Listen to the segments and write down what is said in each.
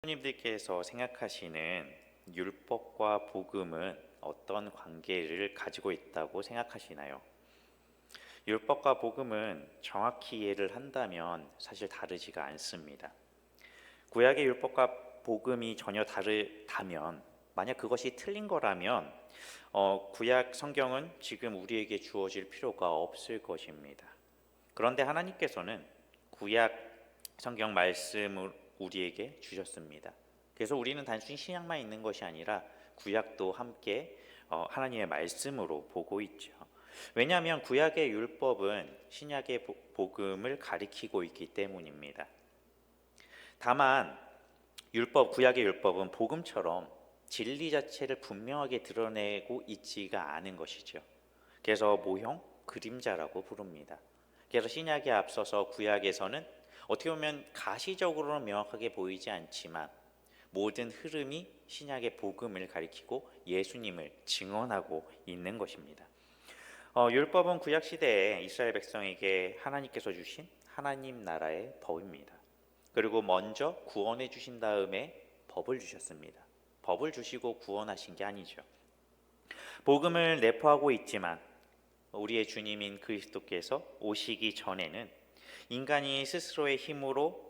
성도님들께서 생각하시는 율법과 복음은 어떤 관계를 가지고 있다고 생각하시나요? 율법과 복음은 정확히 이해를 한다면 사실 다르지가 않습니다. 구약의 율법과 복음이 전혀 다르다면, 만약 그것이 틀린 거라면 구약 성경은 지금 우리에게 주어질 필요가 없을 것입니다. 그런데 하나님께서는 구약 성경 말씀을 우리에게 주셨습니다. 그래서 우리는 단순히 신약만 있는 것이 아니라 구약도 함께 하나님의 말씀으로 보고 있죠. 왜냐하면 구약의 율법은 신약의 복음을 가리키고 있기 때문입니다. 다만 구약의 율법은 복음처럼 진리 자체를 분명하게 드러내고 있지가 않은 것이죠. 그래서 모형, 그림자라고 부릅니다. 그래서 신약에 앞서서 구약에서는 어떻게 보면 가시적으로는 명확하게 보이지 않지만 모든 흐름이 신약의 복음을 가리키고 예수님을 증언하고 있는 것입니다. 율법은 구약 시대에 이스라엘 백성에게 하나님께서 주신 하나님 나라의 법입니다. 그리고 먼저 구원해 주신 다음에 법을 주셨습니다. 법을 주시고 구원하신 게 아니죠. 복음을 내포하고 있지만 우리의 주님인 그리스도께서 오시기 전에는 인간이 스스로의 힘으로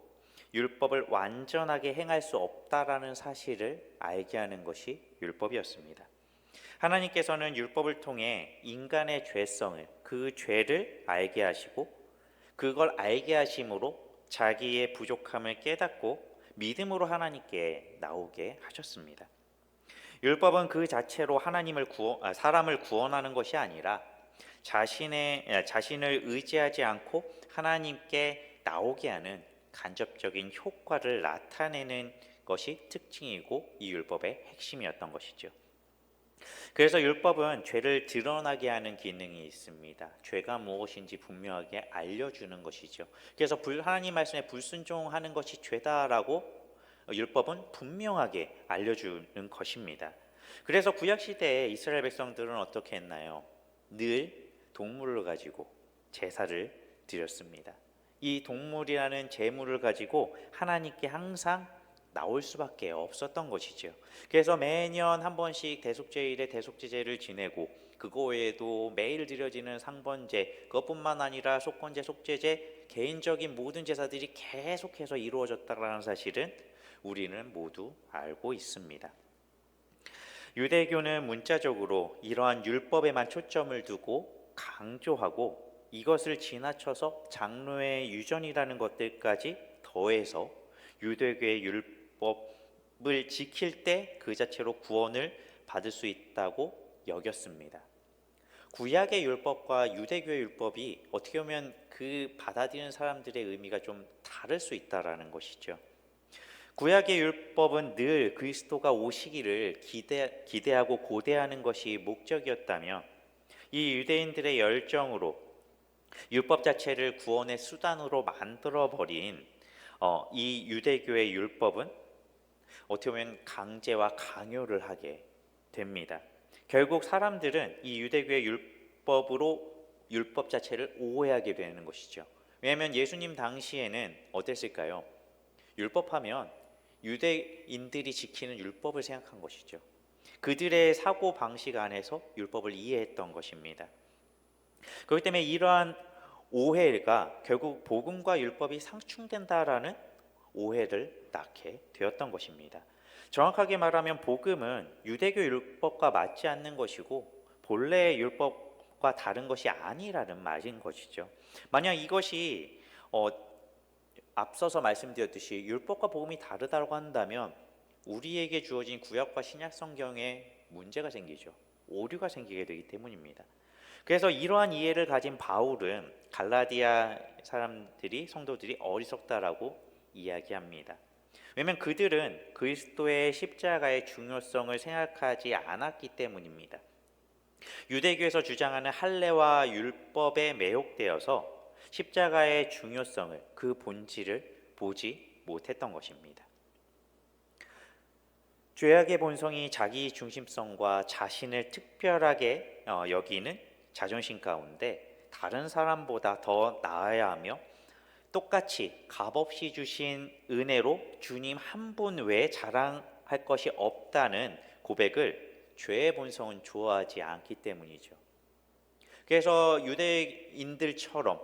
율법을 완전하게 행할 수 없다라는 사실을 알게 하는 것이 율법이었습니다. 하나님께서는 율법을 통해 인간의 죄성을, 그 죄를 알게 하시고 그걸 알게 하심으로 자기의 부족함을 깨닫고 믿음으로 하나님께 나오게 하셨습니다. 율법은 그 자체로 사람을 구원하는 것이 아니라 자신을 의지하지 않고 하나님께 나오게 하는 간접적인 효과를 나타내는 것이 특징이고 이 율법의 핵심이었던 것이죠. 그래서 율법은 죄를 드러나게 하는 기능이 있습니다. 죄가 무엇인지 분명하게 알려주는 것이죠. 그래서 하나님 말씀에 불순종하는 것이 죄다라고 율법은 분명하게 알려주는 것입니다. 그래서 구약시대에 이스라엘 백성들은 어떻게 했나요? 늘 동물을 가지고 제사를 드렸습니다. 이 동물이라는 제물을 가지고 하나님께 항상 나올 수밖에 없었던 것이죠. 그래서 매년 한 번씩 대속죄일에 대속죄제를 지내고 그거 외에도 매일 드려지는 상번제, 그것뿐만 아니라 속건제, 속죄제, 개인적인 모든 제사들이 계속해서 이루어졌다는 사실은 우리는 모두 알고 있습니다. 유대교는 문자적으로 이러한 율법에만 초점을 두고 강조하고 이것을 지나쳐서 장로의 유전이라는 것들까지 더해서 유대교의 율법을 지킬 때 그 자체로 구원을 받을 수 있다고 여겼습니다. 구약의 율법과 유대교의 율법이 어떻게 보면 그 받아들이는 사람들의 의미가 좀 다를 수 있다라는 것이죠. 구약의 율법은 늘 그리스도가 오시기를 기대하고 고대하는 것이 목적이었다면 이 유대인들의 열정으로 율법 자체를 구원의 수단으로 만들어버린 이 유대교의 율법은 어떻게 보면 강제와 강요를 하게 됩니다. 결국 사람들은 이 유대교의 율법 자체를 오해하게 되는 것이죠. 왜냐하면 예수님 당시에는 어땠을까요? 율법하면 유대인들이 지키는 율법을 생각한 것이죠. 그들의 사고 방식 안에서 율법을 이해했던 것입니다. 그렇기 때문에 이러한 오해가 결국 복음과 율법이 상충된다라는 오해를 낳게 되었던 것입니다. 정확하게 말하면 복음은 유대교 율법과 맞지 않는 것이고 본래의 율법과 다른 것이 아니라는 말인 것이죠. 만약 이것이 앞서서 말씀드렸듯이 율법과 복음이 다르다고 한다면 우리에게 주어진 구약과 신약 성경에 문제가 생기죠. 오류가 생기게 되기 때문입니다. 그래서 이러한 이해를 가진 바울은 갈라디아 성도들이 어리석다라고 이야기합니다. 왜냐하면 그들은 그리스도의 십자가의 중요성을 생각하지 않았기 때문입니다. 유대교에서 주장하는 할례와 율법에 매혹되어서 십자가의 중요성을, 그 본질을 보지 못했던 것입니다. 죄악의 본성이 자기 중심성과 자신을 특별하게 여기는 자존심 가운데 다른 사람보다 더 나아야 하며 똑같이 값없이 주신 은혜로 주님 한 분 외에 자랑할 것이 없다는 고백을 죄의 본성은 좋아하지 않기 때문이죠. 그래서 유대인들처럼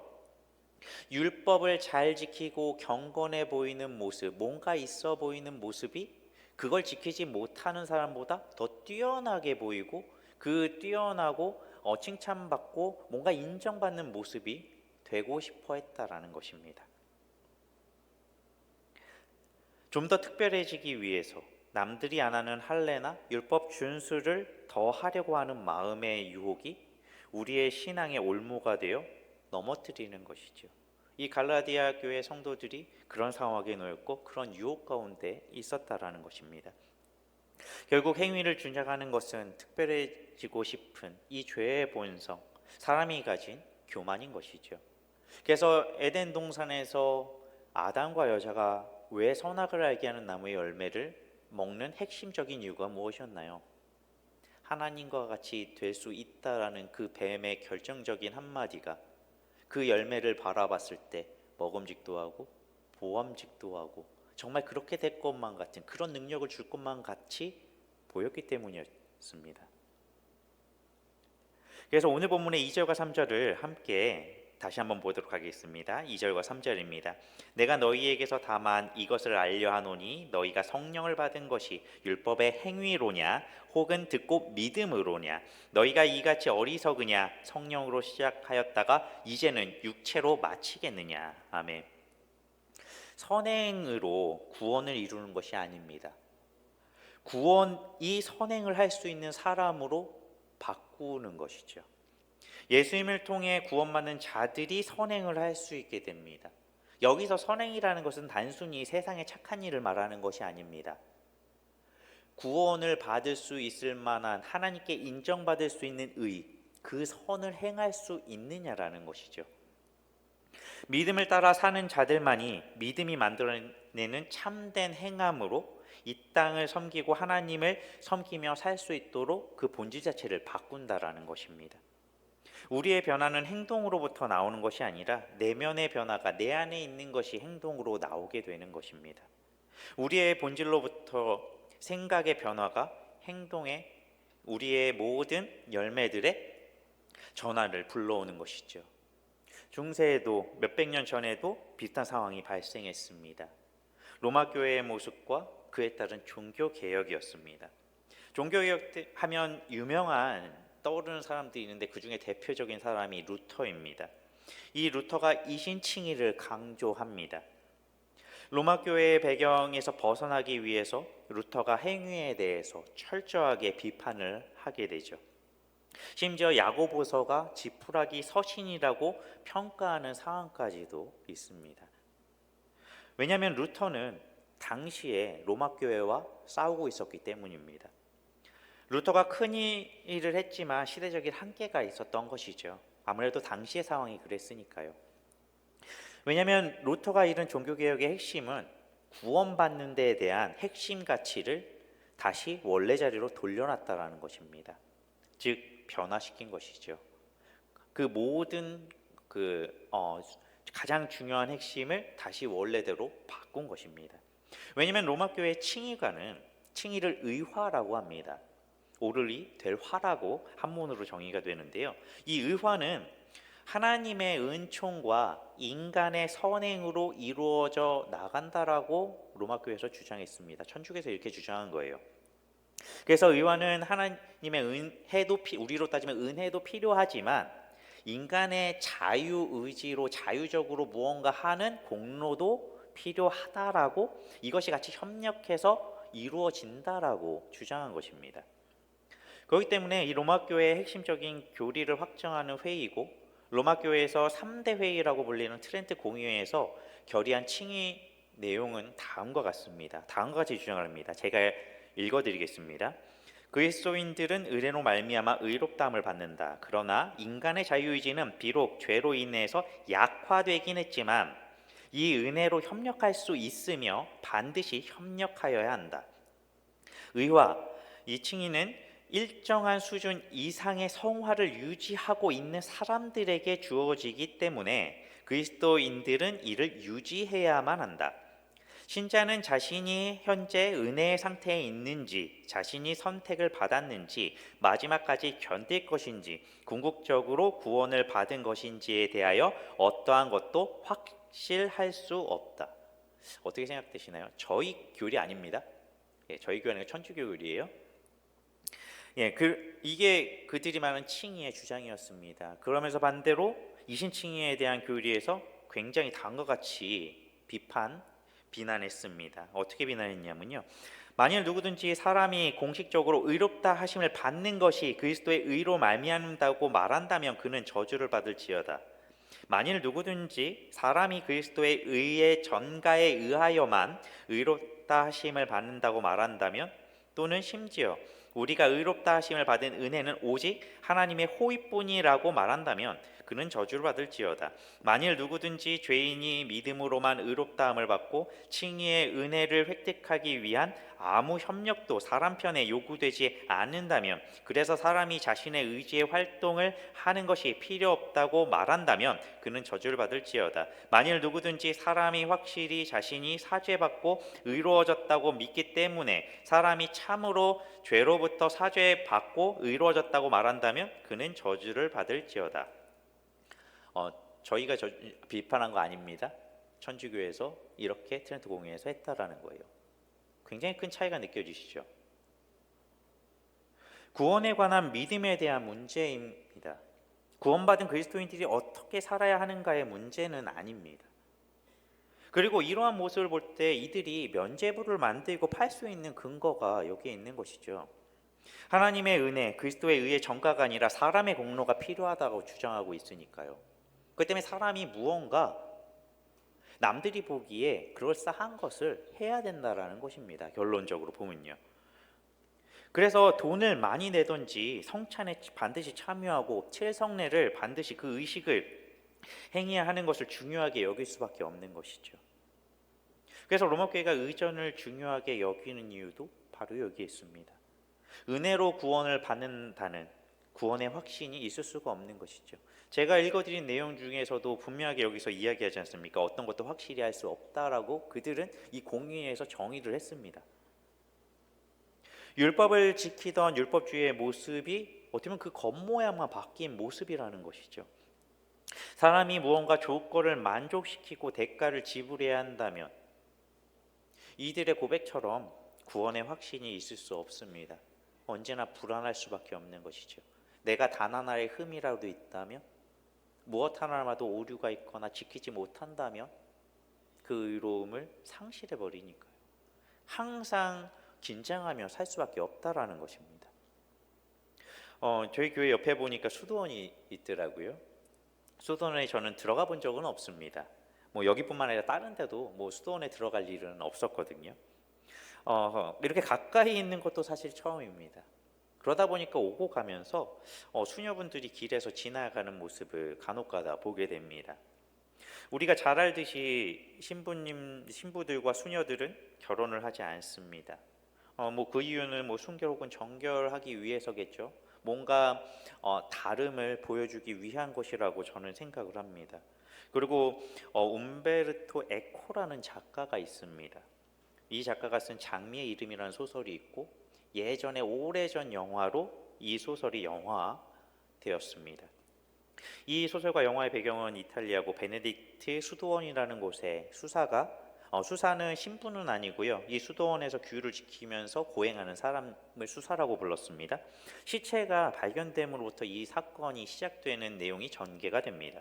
율법을 잘 지키고 경건해 보이는 모습, 뭔가 있어 보이는 모습이 그걸 지키지 못하는 사람보다 더 뛰어나게 보이고 그 뛰어나고 칭찬받고 뭔가 인정받는 모습이 되고 싶어 했다라는 것입니다. 좀 더 특별해지기 위해서 남들이 안 하는 할례나 율법 준수를 더 하려고 하는 마음의 유혹이 우리의 신앙의 올무가 되어 넘어뜨리는 것이죠. 이 갈라디아 교회 성도들이 그런 상황에 놓였고 그런 유혹 가운데 있었다라는 것입니다. 결국 행위를 준작하는 것은 특별해지고 싶은 이 죄의 본성, 사람이 가진 교만인 것이죠. 그래서 에덴 동산에서 아담과 여자가 왜 선악을 알게 하는 나무의 열매를 먹는 핵심적인 이유가 무엇이었나요? 하나님과 같이 될 수 있다라는 그 뱀의 결정적인 한마디가 그 열매를 바라봤을 때 먹음직도 하고 보암직도 하고 정말 그렇게 될 것만 같은 그런 능력을 줄 것만 같이 보였기 때문이었습니다. 그래서 오늘 본문의 2절과 3절을 함께 다시 한번 보도록 하겠습니다. 2절과 3절입니다. 내가 너희에게서 다만 이것을 알려 하노니 너희가 성령을 받은 것이 율법의 행위로냐 혹은 듣고 믿음으로냐 너희가 이같이 어리석으냐 성령으로 시작하였다가 이제는 육체로 마치겠느냐. 아멘. 선행으로 구원을 이루는 것이 아닙니다. 구원이 선행을 할 수 있는 사람으로 바꾸는 것이죠. 예수님을 통해 구원받는 자들이 선행을 할 수 있게 됩니다. 여기서 선행이라는 것은 단순히 세상의 착한 일을 말하는 것이 아닙니다. 구원을 받을 수 있을 만한 하나님께 인정받을 수 있는 의, 그 선을 행할 수 있느냐라는 것이죠. 믿음을 따라 사는 자들만이 믿음이 만들어내는 참된 행함으로 이 땅을 섬기고 하나님을 섬기며 살 수 있도록 그 본질 자체를 바꾼다라는 것입니다. 우리의 변화는 행동으로부터 나오는 것이 아니라 내면의 변화가 내 안에 있는 것이 행동으로 나오게 되는 것입니다. 우리의 본질로부터 생각의 변화가 행동에 우리의 모든 열매들의 전환을 불러오는 것이죠. 중세에도 몇백 년 전에도 비슷한 상황이 발생했습니다. 로마 교회의 모습과 그에 따른 종교 개혁이었습니다. 종교 개혁 하면 유명한 떠오르는 사람들이 있는데 그 중에 대표적인 사람이 루터입니다. 이 루터가 이신칭의를 강조합니다. 로마 교회의 배경에서 벗어나기 위해서 루터가 행위에 대해서 철저하게 비판을 하게 되죠. 심지어 야고보서가 지푸라기 서신이라고 평가하는 상황까지도 있습니다. 왜냐하면 루터는 당시에 로마 교회와 싸우고 있었기 때문입니다. 루터가 큰 일을 했지만 시대적인 한계가 있었던 것이죠. 아무래도 당시의 상황이 그랬으니까요. 왜냐하면 루터가 이룬 종교개혁의 핵심은 구원받는 데에 대한 핵심 가치를 다시 원래 자리로 돌려놨다라는 것입니다. 즉 변화시킨 것이죠. 그 모든 가장 중요한 핵심을 다시 원래대로 바꾼 것입니다. 왜냐하면 로마 교회의 칭의가는 칭의를 의화라고 합니다. 오르리 될 화라고 한문으로 정의가 되는데요. 이 의화는 하나님의 은총과 인간의 선행으로 이루어져 나간다라고 로마 교회에서 주장했습니다. 천주교에서 이렇게 주장한 거예요. 그래서 의화는 하나님의 은혜도 우리로 따지면 은혜도 필요하지만 인간의 자유의지로 자유적으로 무언가 하는 공로도 필요하다라고 이것이 같이 협력해서 이루어진다라고 주장한 것입니다. 그렇기 때문에 이 로마 교회의 핵심적인 교리를 확정하는 회의고 로마 교회에서 3대 회의라고 불리는 트렌트 공의회에서 결의한 칭의 내용은 다음과 같습니다. 다음과 같이 주장을 합니다. 제가 읽어드리겠습니다. 그리스도인들은 의례로 말미암아 의롭다함을 받는다. 그러나 인간의 자유의지는 비록 죄로 인해서 약화되긴 했지만 이 은혜로 협력할 수 있으며 반드시 협력하여야 한다. 의화, 이 칭의는 일정한 수준 이상의 성화를 유지하고 있는 사람들에게 주어지기 때문에 그리스도인들은 이를 유지해야만 한다. 신자는 자신이 현재 은혜의 상태에 있는지, 자신이 선택을 받았는지, 마지막까지 견딜 것인지, 궁극적으로 구원을 받은 것인지에 대하여 어떠한 것도 확실할 수 없다. 어떻게 생각되시나요? 저희 교리 아닙니다. 저희 교회는 천주교 교리예요. 이게 그들이 말하는 칭의의 주장이었습니다. 그러면서 반대로 이신칭의에 대한 교리에서 굉장히 다음과 같이 비난했습니다. 어떻게 비난했냐면요. 만일 누구든지 사람이 공식적으로 의롭다 하심을 받는 것이 그리스도의 의로 말미암는다고 말한다면 그는 저주를 받을지어다. 만일 누구든지 사람이 그리스도의 의의 전가에 의하여만 의롭다 하심을 받는다고 말한다면, 또는 심지어 우리가 의롭다 하심을 받은 은혜는 오직 하나님의 호의뿐이라고 말한다면 그는 저주를 받을지어다. 만일 누구든지 죄인이 믿음으로만 의롭다함을 받고 칭의의 은혜를 획득하기 위한 아무 협력도 사람 편에 요구되지 않는다면, 그래서 사람이 자신의 의지의 활동을 하는 것이 필요 없다고 말한다면 그는 저주를 받을지어다. 만일 누구든지 사람이 확실히 자신이 사죄받고 의로워졌다고 믿기 때문에 사람이 참으로 죄로부터 사죄받고 의로워졌다고 말한다면 그는 저주를 받을지어다. 저희가 비판한 거 아닙니다. 천주교에서 이렇게 트렌트 공회에서 했다라는 거예요. 굉장히 큰 차이가 느껴지시죠? 구원에 관한 믿음에 대한 문제입니다. 구원받은 그리스도인들이 어떻게 살아야 하는가의 문제는 아닙니다. 그리고 이러한 모습을 볼 때 이들이 면죄부를 만들고 팔 수 있는 근거가 여기에 있는 것이죠. 하나님의 은혜, 그리스도의 의의 전가가 아니라 사람의 공로가 필요하다고 주장하고 있으니까요. 그 때문에 사람이 무언가 남들이 보기에 그럴싸한 것을 해야 된다라는 것입니다. 결론적으로 보면요. 그래서 돈을 많이 내든지 성찬에 반드시 참여하고 칠성례를 반드시 그 의식을 행해야 하는 것을 중요하게 여길 수밖에 없는 것이죠. 그래서 로마교회가 의전을 중요하게 여기는 이유도 바로 여기에 있습니다. 은혜로 구원을 받는다는 구원의 확신이 있을 수가 없는 것이죠. 제가 읽어드린 내용 중에서도 분명하게 여기서 이야기하지 않습니까? 어떤 것도 확실히 할 수 없다라고 그들은 이 공의에서 정의를 했습니다. 율법을 지키던 율법주의의 모습이 어떻게 보면 그 겉모양만 바뀐 모습이라는 것이죠. 사람이 무언가 조건을 만족시키고 대가를 지불해야 한다면 이들의 고백처럼 구원의 확신이 있을 수 없습니다. 언제나 불안할 수밖에 없는 것이죠. 내가 단 하나의 흠이라도 있다면, 무엇 하나라도 오류가 있거나 지키지 못한다면 그 의로움을 상실해 버리니까요. 항상 긴장하며 살 수밖에 없다라는 것입니다. 저희 교회 옆에 보니까 수도원이 있더라고요. 수도원에 저는 들어가 본 적은 없습니다. 여기뿐만 아니라 다른 데도 수도원에 들어갈 일은 없었거든요. 이렇게 가까이 있는 것도 사실 처음입니다. 그러다 보니까 오고 가면서 수녀분들이 길에서 지나가는 모습을 간혹가다 보게 됩니다. 우리가 잘 알듯이 신부들과 수녀들은 결혼을 하지 않습니다. 그 이유는 순결 혹은 정결하기 위해서겠죠. 뭔가 다름을 보여주기 위한 것이라고 저는 생각을 합니다. 그리고 움베르토 에코라는 작가가 있습니다. 이 작가가 쓴 장미의 이름이라는 소설이 있고 예전에 오래전 영화로 이 소설이 영화되었습니다. 이 소설과 영화의 배경은 이탈리아고 베네딕트 수도원이라는 곳에 수사는 신부는 아니고요. 이 수도원에서 규율을 지키면서 고행하는 사람을 수사라고 불렀습니다. 시체가 발견됨으로부터 이 사건이 시작되는 내용이 전개가 됩니다.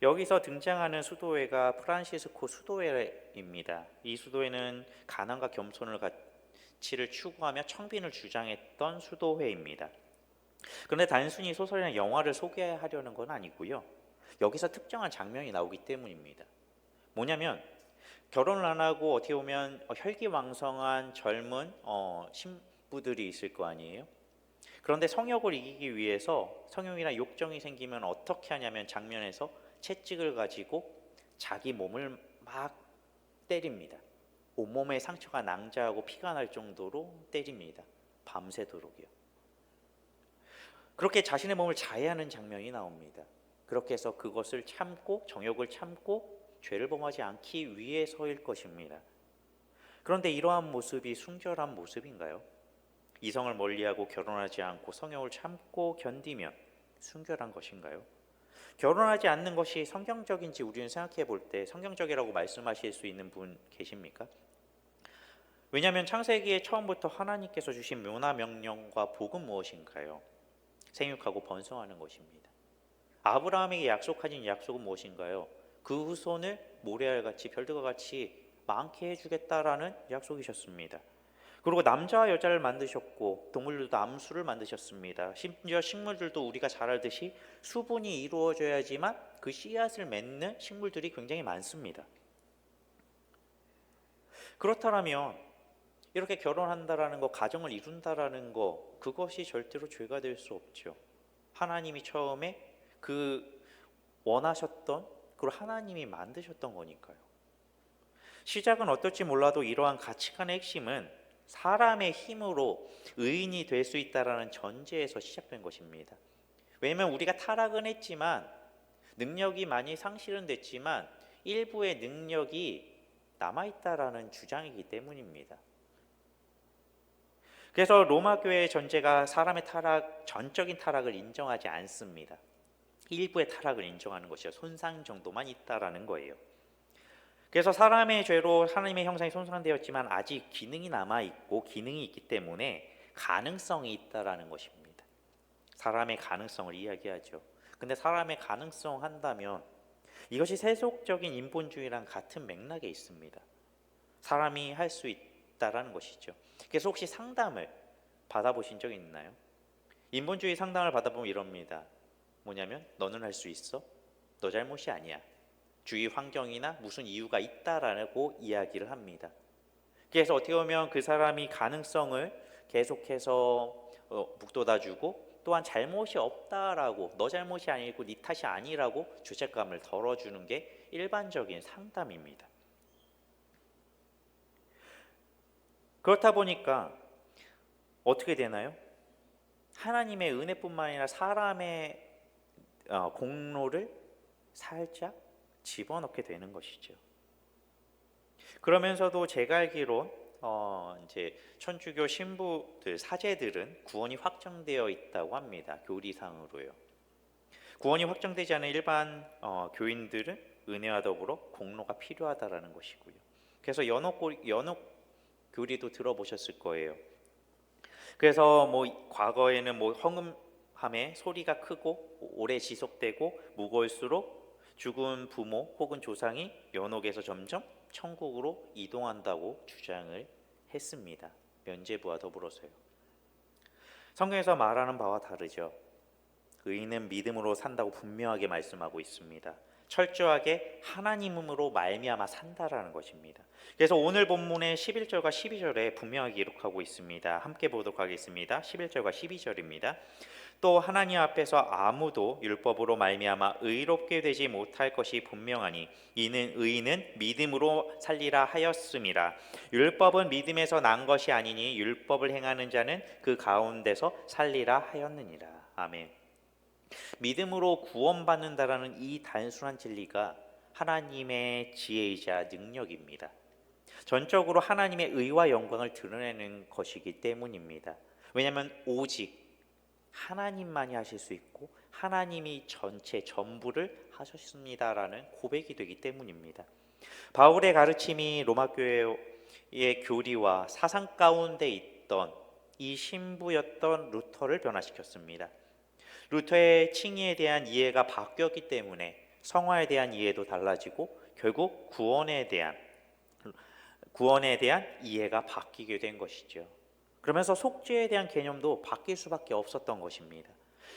여기서 등장하는 수도회가 프란시스코 수도회입니다. 이 수도회는 가난과 겸손을 가치를 추구하며 청빈을 주장했던 수도회입니다. 그런데 단순히 소설이나 영화를 소개하려는 건 아니고요. 여기서 특정한 장면이 나오기 때문입니다. 뭐냐면 결혼을 안 하고 어떻게 보면 혈기왕성한 젊은 신부들이 있을 거 아니에요. 그런데 성욕을 이기기 위해서 성욕이나 욕정이 생기면 어떻게 하냐면 장면에서 채찍을 가지고 자기 몸을 막 때립니다. 온몸에 상처가 낭자하고 피가 날 정도로 때립니다. 밤새도록이요. 그렇게 자신의 몸을 자해하는 장면이 나옵니다. 그렇게 해서 그것을 참고 정욕을 참고 죄를 범하지 않기 위해서일 것입니다. 그런데 이러한 모습이 순결한 모습인가요? 이성을 멀리하고 결혼하지 않고 성욕을 참고 견디면 순결한 것인가요? 결혼하지 않는 것이 성경적인지 우리는 생각해 볼 때 성경적이라고 말씀하실 수 있는 분 계십니까? 왜냐하면 창세기에 처음부터 하나님께서 주신 묘나 명령과 복은 무엇인가요? 생육하고 번성하는 것입니다. 아브라함에게 약속하신 약속은 무엇인가요? 그 후손을 모래알같이 별들과 같이 많게 해주겠다라는 약속이셨습니다. 그리고 남자와 여자를 만드셨고 동물들도 암수를 만드셨습니다. 심지어 식물들도 우리가 잘 알듯이 수분이 이루어져야지만 그 씨앗을 맺는 식물들이 굉장히 많습니다. 그렇다면 이렇게 결혼한다라는 거, 가정을 이룬다라는 거, 그것이 절대로 죄가 될 수 없죠. 하나님이 처음에 그 원하셨던, 그걸 하나님이 만드셨던 거니까요. 시작은 어떨지 몰라도 이러한 가치관의 핵심은 사람의 힘으로 의인이 될 수 있다라는 전제에서 시작된 것입니다. 왜냐하면 우리가 타락은 했지만 능력이 많이 상실은 됐지만 일부의 능력이 남아있다라는 주장이기 때문입니다. 그래서 로마 교회의 전제가 사람의 타락, 전적인 타락을 인정하지 않습니다. 일부의 타락을 인정하는 것이요, 손상 정도만 있다라는 거예요. 그래서 사람의 죄로 하나님의 형상이 손상되었지만 아직 기능이 남아있고 기능이 있기 때문에 가능성이 있다라는 것입니다. 사람의 가능성을 이야기하죠. 근데 사람의 가능성 한다면 이것이 세속적인 인본주의랑 같은 맥락에 있습니다. 사람이 할 수 있다라는 것이죠. 그래서 혹시 상담을 받아보신 적이 있나요? 인본주의 상담을 받아보면 이럽니다. 뭐냐면 너는 할 수 있어? 너 잘못이 아니야. 주위 환경이나 무슨 이유가 있다라고 이야기를 합니다. 그래서 어떻게 보면 그 사람이 가능성을 계속해서 북돋아주고 또한 잘못이 없다라고, 너 잘못이 아니고 네 탓이 아니라고 죄책감을 덜어주는 게 일반적인 상담입니다. 그렇다 보니까 어떻게 되나요? 하나님의 은혜뿐만 아니라 사람의 공로를 살짝 집어넣게 되는 것이죠. 그러면서도 제가 알기로 이제 천주교 신부들, 사제들은 구원이 확정되어 있다고 합니다. 교리상으로요. 구원이 확정되지 않은 일반 교인들은 은혜와 더불어 공로가 필요하다라는 것이고요. 그래서 연옥 교리도 들어보셨을 거예요. 그래서 뭐 과거에는 뭐 헌금함에 소리가 크고 오래 지속되고 무거울수록 죽은 부모 혹은 조상이 연옥에서 점점 천국으로 이동한다고 주장을 했습니다. 면죄부와 더불어서요. 성경에서 말하는 바와 다르죠. 의인은 믿음으로 산다고 분명하게 말씀하고 있습니다. 철저하게 하나님으로 말미암아 산다라는 것입니다. 그래서 오늘 본문의 11절과 12절에 분명하게 기록하고 있습니다. 함께 보도록 하겠습니다. 11절과 12절입니다. 또 하나님 앞에서 아무도 율법으로 말미암아 의롭게 되지 못할 것이 분명하니 이는 의인은 믿음으로 살리라 하였음이라. 율법은 믿음에서 난 것이 아니니 율법을 행하는 자는 그 가운데서 살리라 하였느니라. 아멘. 믿음으로 구원받는다라는 이 단순한 진리가 하나님의 지혜이자 능력입니다. 전적으로 하나님의 의와 영광을 드러내는 것이기 때문입니다. 왜냐하면 오직 하나님만이 하실 수 있고 하나님이 전체 전부를 하셨습니다라는 고백이 되기 때문입니다. 바울의 가르침이 로마 교회의 교리와 사상 가운데 있던 이 신부였던 루터를 변화시켰습니다. 루터의 칭의에 대한 이해가 바뀌었기 때문에 성화에 대한 이해도 달라지고 결국 구원에 대한 이해가 바뀌게 된 것이죠. 그러면서 속죄에 대한 개념도 바뀔 수밖에 없었던 것입니다.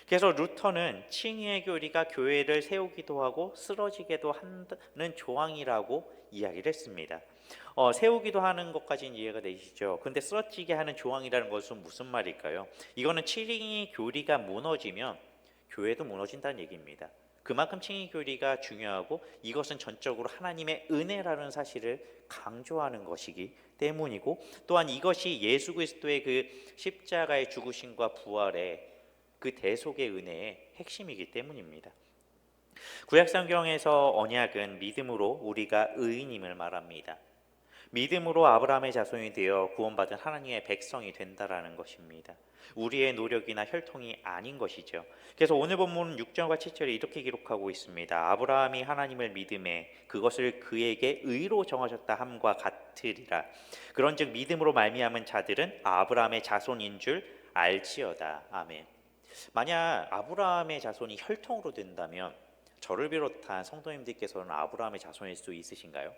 그래서 루터는 칭의의 교리가 교회를 세우기도 하고 쓰러지게도 하는 조항이라고 이야기를 했습니다. 세우기도 하는 것까지는 이해가 되시죠. 근데 쓰러지게 하는 조항이라는 것은 무슨 말일까요? 이거는 칭의 교리가 무너지면 교회도 무너진다는 얘기입니다. 그만큼 칭의 교리가 중요하고 이것은 전적으로 하나님의 은혜라는 사실을 강조하는 것이기 때문이고, 또한 이것이 예수 그리스도의 그 십자가의 죽으심과 부활의 그 대속의 은혜의 핵심이기 때문입니다. 구약 성경에서 언약은 믿음으로 우리가 의인임을 말합니다. 믿음으로 아브라함의 자손이 되어 구원받은 하나님의 백성이 된다라는 것입니다. 우리의 노력이나 혈통이 아닌 것이죠. 그래서 오늘 본문은 6절과 7절에 이렇게 기록하고 있습니다. 아브라함이 하나님을 믿음에 그것을 그에게 의로 정하셨다 함과 같으리라. 그런즉 믿음으로 말미암은 자들은 아브라함의 자손인 줄 알지어다. 아멘. 만약 아브라함의 자손이 혈통으로 된다면 저를 비롯한 성도님들께서는 아브라함의 자손일 수 있으신가요?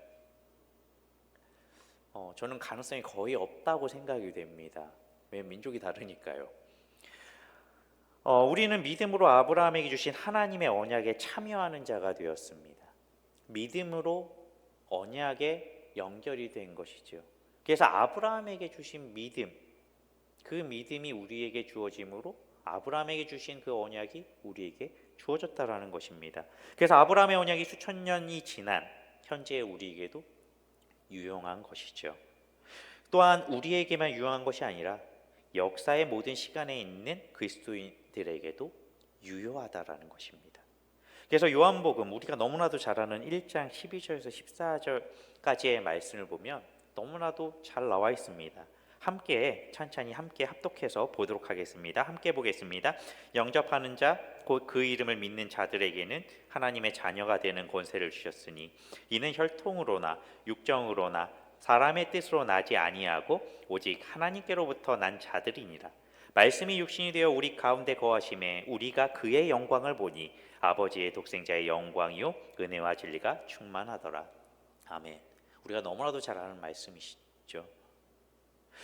저는 가능성이 거의 없다고 생각이 됩니다. 왜냐면 민족이 다르니까요. 우리는 믿음으로 아브라함에게 주신 하나님의 언약에 참여하는 자가 되었습니다. 믿음으로 언약에 연결이 된 것이죠. 그래서 아브라함에게 주신 믿음, 그 믿음이 우리에게 주어지므로 아브라함에게 주신 그 언약이 우리에게 주어졌다라는 것입니다. 그래서 아브라함의 언약이 수천 년이 지난 현재 우리에게도 유용한 것이죠. 또한 우리에게만 유용한 것이 아니라 역사의 모든 시간에 있는 그리스도인들에게도 유효하다라는 것입니다. 그래서 요한복음 우리가 너무나도 잘 아는 1장 12절에서 14절까지의 말씀을 보면 너무나도 잘 나와 있습니다. 함께 찬찬히 함께 합독해서 보도록 하겠습니다. 함께 보겠습니다. 영접하는 자 곧 그 이름을 믿는 자들에게는 하나님의 자녀가 되는 권세를 주셨으니 이는 혈통으로나 육정으로나 사람의 뜻으로 나지 아니하고 오직 하나님께로부터 난 자들이니라. 말씀이 육신이 되어 우리 가운데 거하심에 우리가 그의 영광을 보니 아버지의 독생자의 영광이요 은혜와 진리가 충만하더라. 아멘. 우리가 너무나도 잘 아는 말씀이시죠.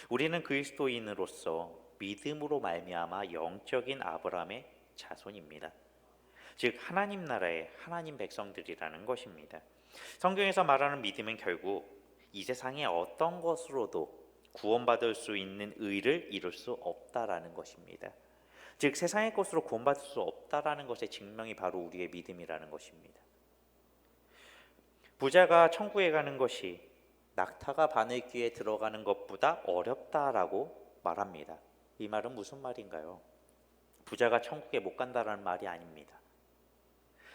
우리는 그리스도인으로서 믿음으로 말미암아 영적인 아브라함의 자손입니다. 즉 하나님 나라의 하나님 백성들이라는 것입니다. 성경에서 말하는 믿음은 결국 이 세상의 어떤 것으로도 구원받을 수 있는 의를 이룰 수 없다라는 것입니다. 즉 세상의 것으로 구원받을 수 없다라는 것의 증명이 바로 우리의 믿음이라는 것입니다. 부자가 천국에 가는 것이 낙타가 바늘귀에 들어가는 것보다 어렵다라고 말합니다. 이 말은 무슨 말인가요? 부자가 천국에 못 간다라는 말이 아닙니다.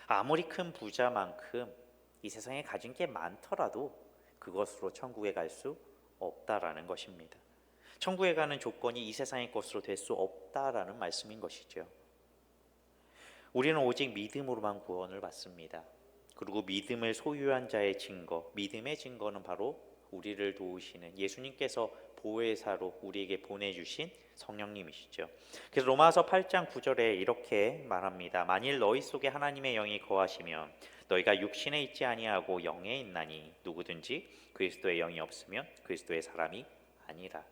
아무리 큰 부자만큼 이 세상에 가진 게 많더라도 그것으로 천국에 갈 수 없다라는 것입니다. 천국에 가는 조건이 이 세상의 것으로 될 수 없다라는 말씀인 것이죠. 우리는 오직 믿음으로만 구원을 받습니다. 그리고 믿음을 소유한 자의 증거, 믿음의 증거는 바로 우리를 도우시는 예수님께서 보혜사로 우리에게 보내주신 성령님이시죠. 그래서 로마서 8장 9절에 이렇게 말합니다. 만일 너희 속에 하나님의 영이 거하시면 너희가 육신에 있지 아니하고 영에 있나니 누구든지 그리스도의 영이 없으면 그리스도의 사람이 아니라.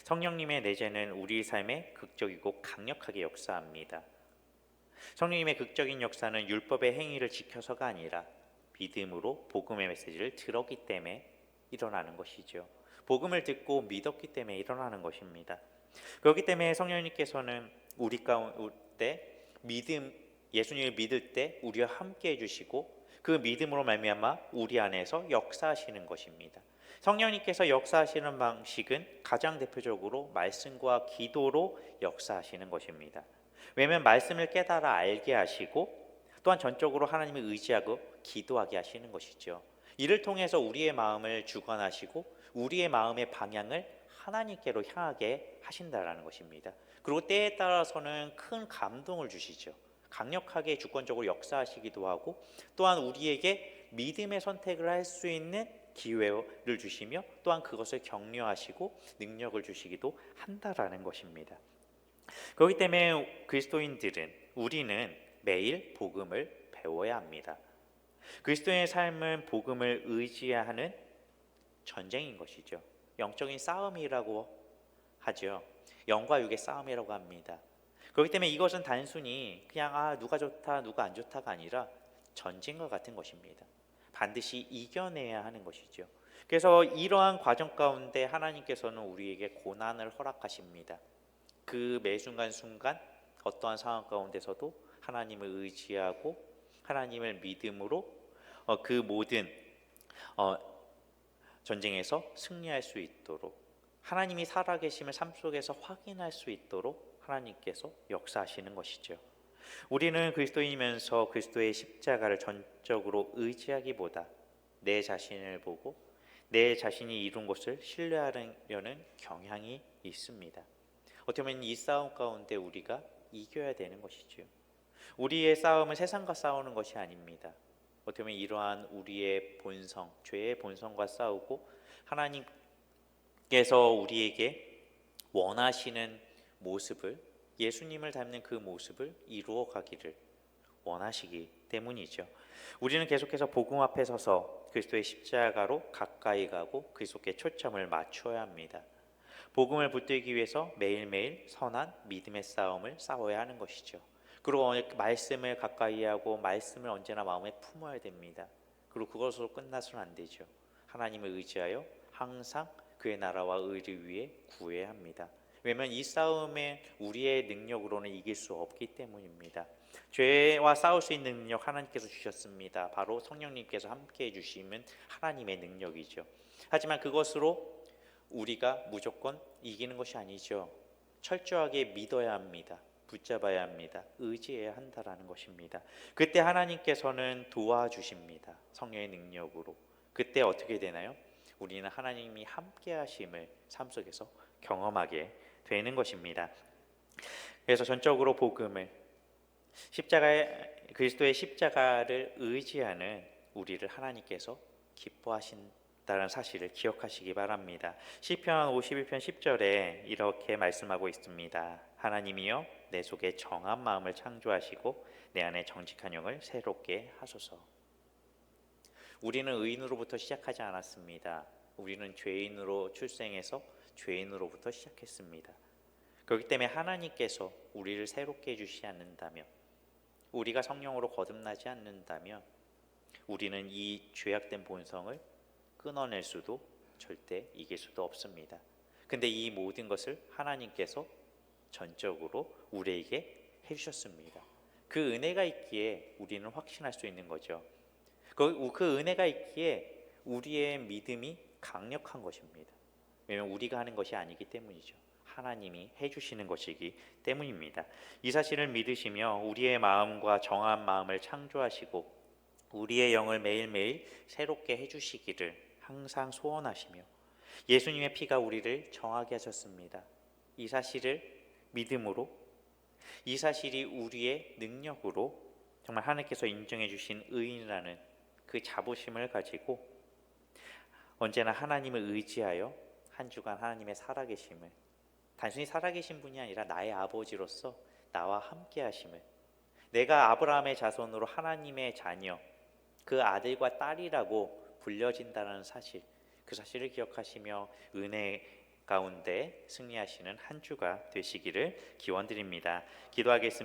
성령님의 내재는 우리 삶에 극적이고 강력하게 역사합니다. 성령님의 극적인 역사는 율법의 행위를 지켜서가 아니라 믿음으로 복음의 메시지를 들었기 때문에 일어나는 것이죠. 복음을 듣고 믿었기 때문에 일어나는 것입니다. 그렇기 때문에 성령님께서는 우리 가운데 예수님을 믿을 때 우리와 함께 해주시고 그 믿음으로 말미암아 우리 안에서 역사하시는 것입니다. 성령님께서 역사하시는 방식은 가장 대표적으로 말씀과 기도로 역사하시는 것입니다. 왜냐하면 말씀을 깨달아 알게 하시고 또한 전적으로 하나님을 의지하고 기도하게 하시는 것이죠. 이를 통해서 우리의 마음을 주관하시고 우리의 마음의 방향을 하나님께로 향하게 하신다라는 것입니다. 그리고 때에 따라서는 큰 감동을 주시죠. 강력하게 주권적으로 역사하시기도 하고 또한 우리에게 믿음의 선택을 할 수 있는 기회를 주시며 또한 그것을 격려하시고 능력을 주시기도 한다라는 것입니다. 그렇기 때문에 우리는 매일 복음을 배워야 합니다. 그리스도인의 삶은 복음을 의지하는 전쟁인 것이죠. 영적인 싸움이라고 하죠. 영과 육의 싸움이라고 합니다. 그렇기 때문에 이것은 단순히 그냥 누가 좋다 누가 안 좋다가 아니라 전쟁과 같은 것입니다. 반드시 이겨내야 하는 것이죠. 그래서 이러한 과정 가운데 하나님께서는 우리에게 고난을 허락하십니다. 그 매 순간순간 어떠한 상황 가운데서도 하나님을 의지하고 하나님을 믿음으로 그 모든 전쟁에서 승리할 수 있도록 하나님이 살아계심을 삶 속에서 확인할 수 있도록 하나님께서 역사하시는 것이죠. 우리는 그리스도인이면서 그리스도의 십자가를 전적으로 의지하기보다 내 자신을 보고 내 자신이 이룬 것을 신뢰하려는 경향이 있습니다. 어떻게 보면 이 싸움 가운데 우리가 이겨야 되는 것이지요. 우리의 싸움은 세상과 싸우는 것이 아닙니다. 어떻게 보면 이러한 우리의 본성, 죄의 본성과 싸우고 하나님께서 우리에게 원하시는 모습을, 예수님을 닮는 그 모습을 이루어 가기를 원하시기 때문이죠. 우리는 계속해서 복음 앞에 서서 그리스도의 십자가로 가까이 가고 그리스도께 초점을 맞춰야 합니다. 복음을 붙들기 위해서 매일매일 선한 믿음의 싸움을 싸워야 하는 것이죠. 그리고 말씀을 가까이 하고 말씀을 언제나 마음에 품어야 됩니다. 그리고 그것으로 끝나서는 안 되죠. 하나님을 의지하여 항상 그의 나라와 의를 위해 구해야 합니다. 왜냐하면 이 싸움에 우리의 능력으로는 이길 수 없기 때문입니다. 죄와 싸울 수 있는 능력 하나님께서 주셨습니다. 바로 성령님께서 함께해 주시면 하나님의 능력이죠. 하지만 그것으로 우리가 무조건 이기는 것이 아니죠. 철저하게 믿어야 합니다. 붙잡아야 합니다. 의지해야 한다라는 것입니다. 그때 하나님께서는 도와주십니다. 성령의 능력으로. 그때 어떻게 되나요? 우리는 하나님이 함께 하심을 삶 속에서 경험하게 되는 것입니다. 그래서 전적으로 복음을 그리스도의 십자가를 의지하는 우리를 하나님께서 기뻐하신다는 사실을 기억하시기 바랍니다. 시편 51편 10절에 이렇게 말씀하고 있습니다. 하나님이여 내 속에 정한 마음을 창조하시고 내 안에 정직한 영을 새롭게 하소서. 우리는 의인으로부터 시작하지 않았습니다. 우리는 죄인으로 출생해서 죄인으로부터 시작했습니다. 그렇기 때문에 하나님께서 우리를 새롭게 해주시지 않는다면, 우리가 성령으로 거듭나지 않는다면 우리는 이 죄악된 본성을 끊어낼 수도 절대 이길 수도 없습니다. 근데 이 모든 것을 하나님께서 전적으로 우리에게 해주셨습니다. 그 은혜가 있기에 우리는 확신할 수 있는 거죠. 그 은혜가 있기에 우리의 믿음이 강력한 것입니다. 왜냐하면 우리가 하는 것이 아니기 때문이죠. 하나님이 해주시는 것이기 때문입니다. 이 사실을 믿으시며 우리의 마음과 정한 마음을 창조하시고 우리의 영을 매일매일 새롭게 해주시기를 항상 소원하시며 예수님의 피가 우리를 정하게 하셨습니다. 이 사실을 믿음으로, 이 사실이 우리의 능력으로 정말 하나님께서 인정해 주신 의인이라는 그 자부심을 가지고 언제나 하나님을 의지하여 한 주간 하나님의 살아계심을, 단순히 살아계신 분이 아니라 나의 아버지로서 나와 함께 하심을, 내가 아브라함의 자손으로 하나님의 자녀, 그 아들과 딸이라고 불려진다는 사실, 그 사실을 기억하시며 은혜 가운데 승리하시는 한 주가 되시기를 기원드립니다. 기도하겠습니다.